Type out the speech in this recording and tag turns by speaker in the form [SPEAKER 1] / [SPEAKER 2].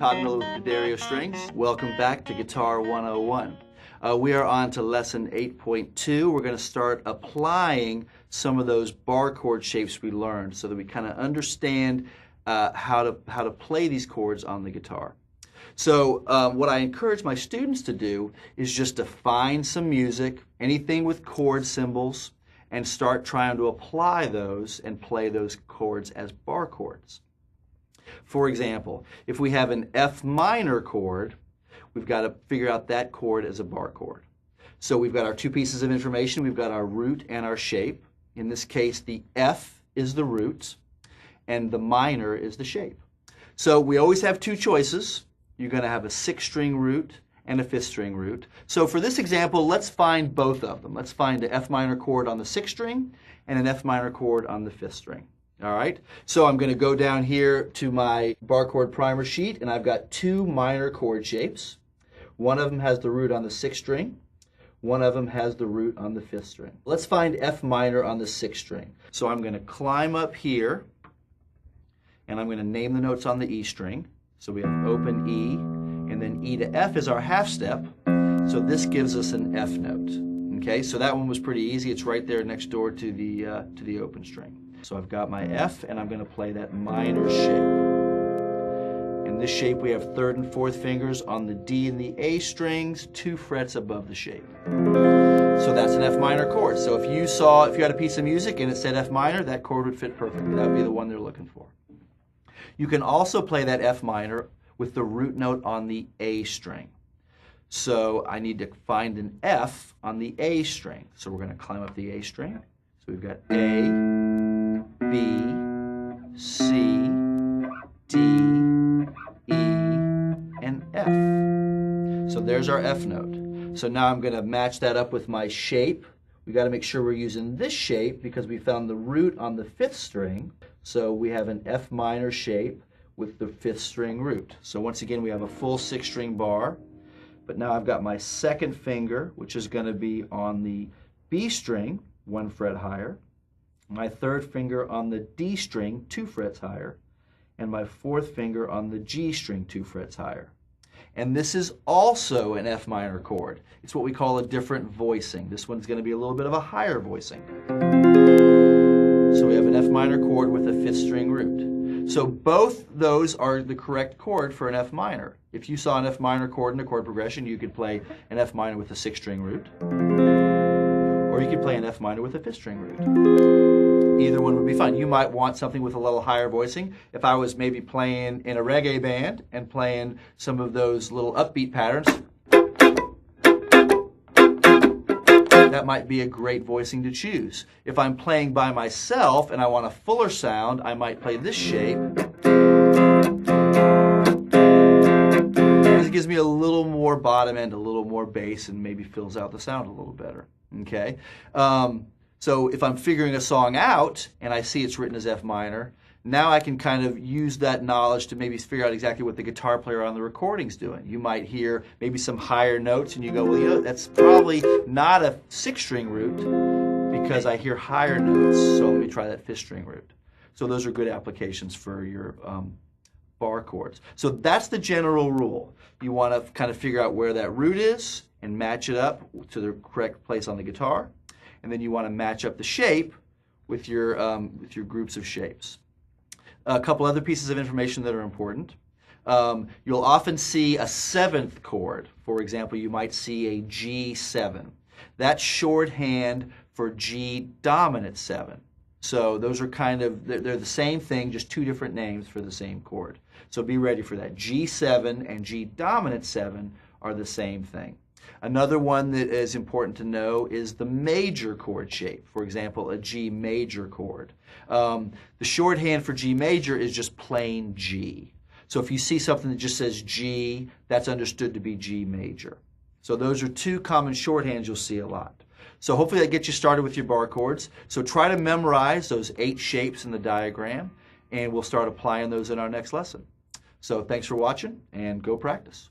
[SPEAKER 1] Todd Miller with D'Addario Strings. Welcome back to Guitar 101. We are on to lesson 8.2. We're going to start applying some of those bar chord shapes we learned so that we kind of understand how to play these chords on the guitar. So what I encourage my students to do is just to find some music, anything with chord symbols, and start trying to apply those and play those chords as bar chords. For example, if we have an F minor chord, we've got to figure out that chord as a bar chord. So we've got our two pieces of information. We've got our root and our shape. In this case, the F is the root and the minor is the shape. So we always have two choices. You're going to have a 6-string root and a 5th string root. So for this example, let's find both of them. Let's find an F minor chord on the 6th string and an F minor chord on the 5th string. All right, so I'm going to go down here to my bar chord primer sheet, and I've got two minor chord shapes. One of them has the root on the 6th string. One of them has the root on the 5th string. Let's find F minor on the 6th string. So I'm going to climb up here, and I'm going to name the notes on the E string. So we have open E, and then E to F is our half step. So this gives us an F note. Okay, so that one was pretty easy. It's right there next door to the open string. So I've got my F, and I'm going to play that minor shape. In this shape, we have 3rd and 4th fingers on the D and the A strings, 2 frets above the shape. So that's an F minor chord. So if you had a piece of music and it said F minor, that chord would fit perfectly. That would be the one they're looking for. You can also play that F minor with the root note on the A string. So I need to find an F on the A string. So we're going to climb up the A string. So we've got A, B, C, D, E, and F. So there's our F note. So now I'm going to match that up with my shape. We've got to make sure we're using this shape because we found the root on the 5th string. So we have an F minor shape with the 5th string root. So once again, we have a full 6-string bar. But now I've got my 2nd finger, which is going to be on the B string, 1 fret higher. My 3rd finger on the D string, 2 frets higher. And my 4th finger on the G string, 2 frets higher. And this is also an F minor chord. It's what we call a different voicing. This one's going to be a little bit of a higher voicing. So we have an F minor chord with a 5th string root. So both those are the correct chord for an F minor. If you saw an F minor chord in a chord progression, you could play an F minor with a 6-string root. Or you could play an F minor with a 5th string root. Either one would be fine. You might want something with a little higher voicing. If I was maybe playing in a reggae band and playing some of those little upbeat patterns, that might be a great voicing to choose. If I'm playing by myself and I want a fuller sound, I might play this shape. It gives me a little more bottom end, a little more bass, and maybe fills out the sound a little better. Okay? So if I'm figuring a song out and I see it's written as F minor, now I can kind of use that knowledge to maybe figure out exactly what the guitar player on the recording's doing. You might hear maybe some higher notes and you go, well, you know, that's probably not a 6-string root because I hear higher notes, so let me try that 5th string root. So those are good applications for your bar chords. So that's the general rule. You want to kind of figure out where that root is and match it up to the correct place on the guitar. And then you want to match up the shape with your groups of shapes. A couple other pieces of information that are important. You'll often see a 7th chord. For example, you might see a G7. That's shorthand for G dominant 7. So those are kind of, they're the same thing, just two different names for the same chord. So be ready for that. G7 and G dominant 7 are the same thing. Another one that is important to know is the major chord shape. For example, a G major chord. The shorthand for G major is just plain G. So if you see something that just says G, that's understood to be G major. So those are two common shorthands you'll see a lot. So hopefully that gets you started with your bar chords. So try to memorize those 8 shapes in the diagram, and we'll start applying those in our next lesson. So thanks for watching, and go practice.